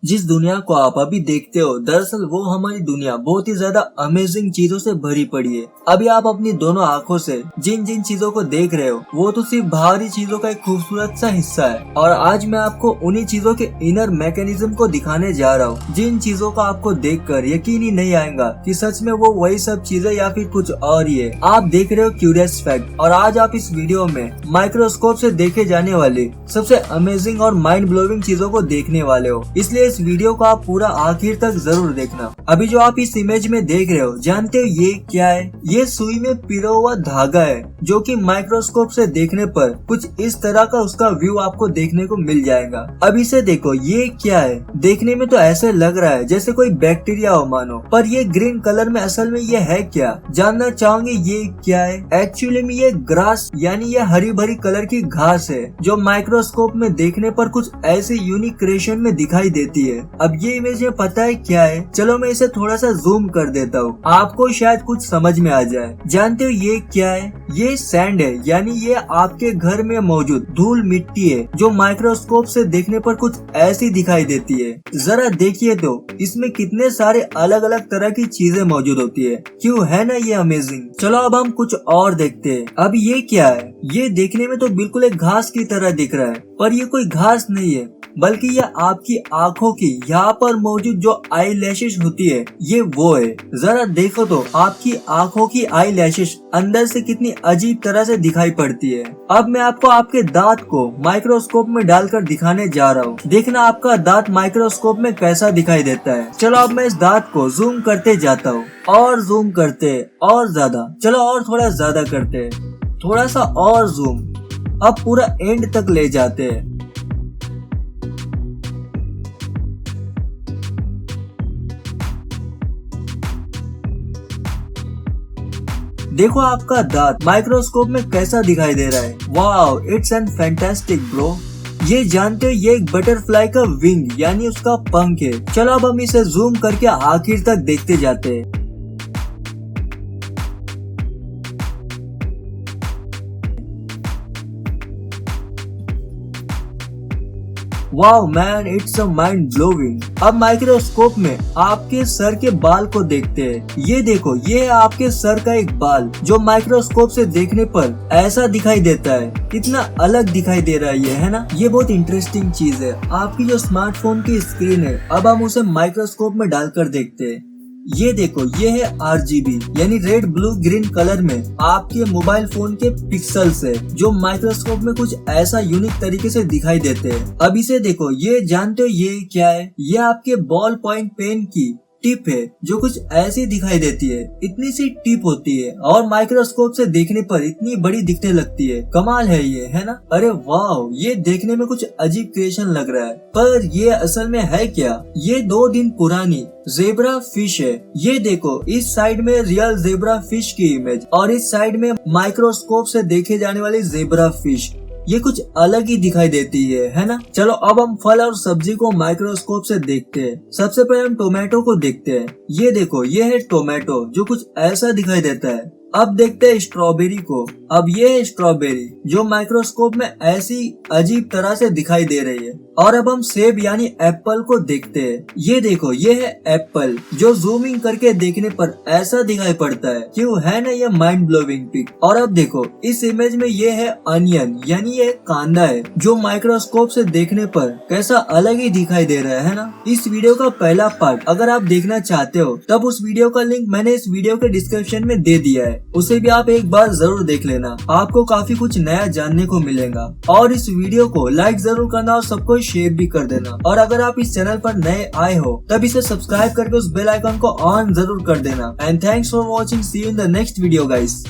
जिस दुनिया को आप अभी देखते हो, दरअसल वो हमारी दुनिया बहुत ही ज्यादा अमेजिंग चीजों से भरी पड़ी है। अभी आप अपनी दोनों आंखों से जिन जिन चीजों को देख रहे हो वो तो सिर्फ बाहरी चीजों का एक खूबसूरत सा हिस्सा है, और आज मैं आपको उन्हीं चीजों के इनर मैकेनिज्म को दिखाने जा रहा हूँ, जिन चीजों का आपको देखकर यकीन ही नहीं आएगा कि सच में वो वही सब चीजें या फिर कुछ और ही है। आप देख रहे हो क्यूरियस फैक्ट, और आज आप इस वीडियो में माइक्रोस्कोप से देखे जाने वाले सबसे अमेजिंग और माइंड ब्लोइंग चीजों को देखने वाले हो, इसलिए इस वीडियो को आप पूरा आखिर तक जरूर देखना। अभी जो आप इस इमेज में देख रहे हो, जानते हो ये क्या है? ये सुई में पिरो हुआ धागा है, जो कि माइक्रोस्कोप से देखने पर कुछ इस तरह का उसका व्यू आपको देखने को मिल जाएगा। अब इसे देखो, ये क्या है? देखने में तो ऐसे लग रहा है जैसे कोई बैक्टीरिया हो मानो, पर ये ग्रीन कलर में असल में ये है क्या? जानना चाहोगे ये क्या है? एक्चुअली में ये ग्रास यानी ये हरी भरी कलर की घास है, जो माइक्रोस्कोप में देखने पर कुछ ऐसी यूनिक क्रिएशन में दिखाई देती है। अब ये इमेज में पता है क्या है? चलो मैं इसे थोड़ा सा जूम कर देता हूँ, आपको शायद कुछ समझ में आ जाए। जानते हो ये क्या है? ये सैंड है, यानी ये आपके घर में मौजूद धूल मिट्टी है, जो माइक्रोस्कोप से देखने पर कुछ ऐसी दिखाई देती है। जरा देखिए तो इसमें कितने सारे अलग अलग तरह की चीजें मौजूद होती है। क्यों है ना ये अमेजिंग? चलो अब हम कुछ और देखते हैं। अब ये क्या है? ये देखने में तो बिल्कुल एक घास की तरह दिख रहा है, पर ये कोई घास नहीं है, बल्कि यह आपकी आंखों की यहाँ पर मौजूद जो आई लैशेस होती है, ये वो है। जरा देखो तो आपकी आंखों की आई लैशेस अंदर से कितनी अजीब तरह से दिखाई पड़ती है। अब मैं आपको आपके दांत को माइक्रोस्कोप में डालकर दिखाने जा रहा हूँ। देखना आपका दांत माइक्रोस्कोप में कैसा दिखाई देता है। चलो अब मैं इस दांत को जूम करते जाता हूँ, और जूम करते और ज्यादा, चलो और थोड़ा ज्यादा करते, थोड़ा सा और जूम, अब पूरा एंड तक ले जाते हैं। देखो आपका दांत माइक्रोस्कोप में कैसा दिखाई दे रहा है। Wow, it's an fantastic bro. ये जानते हो ये एक बटरफ्लाई का विंग यानी उसका पंख है। चलो अब हम इसे जूम करके आखिर तक देखते जाते हैं। Wow man, it's a mind blowing. अब माइक्रोस्कोप में आपके सर के बाल को देखते हैं। ये देखो, ये है आपके सर का एक बाल, जो माइक्रोस्कोप से देखने पर ऐसा दिखाई देता है। कितना अलग दिखाई दे रहा है ये, है ना? ये बहुत इंटरेस्टिंग चीज है। आपकी जो स्मार्टफोन की स्क्रीन है, अब हम उसे माइक्रोस्कोप में डालकर देखते हैं। ये देखो, ये है RGB यानी रेड ब्लू ग्रीन कलर में आपके मोबाइल फोन के पिक्सल्स है, जो माइक्रोस्कोप में कुछ ऐसा यूनिक तरीके से दिखाई देते हैं। अब इसे देखो, ये जानते हो ये क्या है? ये आपके बॉल पॉइंट पेन की टिप है, जो कुछ ऐसी दिखाई देती है। इतनी सी टिप होती है और माइक्रोस्कोप से देखने पर इतनी बड़ी दिखने लगती है। कमाल है ये, है ना? अरे वाह, ये देखने में कुछ अजीब क्रिएशन लग रहा है, पर ये असल में है क्या? ये 2 दिन पुरानी ज़ेब्रा फिश है। ये देखो, इस साइड में रियल ज़ेब्रा फिश की इमेज, और इस साइड में माइक्रोस्कोप से देखे जाने वाली ज़ेब्रा फिश। ये कुछ अलग ही दिखाई देती है ना? चलो अब हम फल और सब्जी को माइक्रोस्कोप से देखते हैं। सबसे पहले हम टोमेटो को देखते हैं। ये देखो, ये है टोमेटो, जो कुछ ऐसा दिखाई देता है। अब देखते हैं स्ट्रॉबेरी को। अब ये है स्ट्रॉबेरी, जो माइक्रोस्कोप में ऐसी अजीब तरह से दिखाई दे रही है। और अब हम सेब यानी एप्पल को देखते हैं। ये देखो, ये है एप्पल, जो जूमिंग करके देखने पर ऐसा दिखाई पड़ता है। क्यों है ना ये माइंड ब्लोइंग पिक? और अब देखो, इस इमेज में ये है अनियन यानी ये कांदा है, जो माइक्रोस्कोप से देखने पर कैसा अलग ही दिखाई दे रहा है ना? इस वीडियो का पहला पार्ट अगर आप देखना चाहते हो, तब उस वीडियो का लिंक मैंने इस वीडियो के डिस्क्रिप्शन में दे दिया है, उसे भी आप एक बार जरूर देख लेना। आपको काफी कुछ नया जानने को मिलेगा। और इस वीडियो को लाइक जरूर करना और सबको शेयर भी कर देना। और अगर आप इस चैनल पर नए आए हो, तब इसे सब्सक्राइब करके उस बेल आइकन को ऑन जरूर कर देना। And thanks for watching. See you in the next video guys.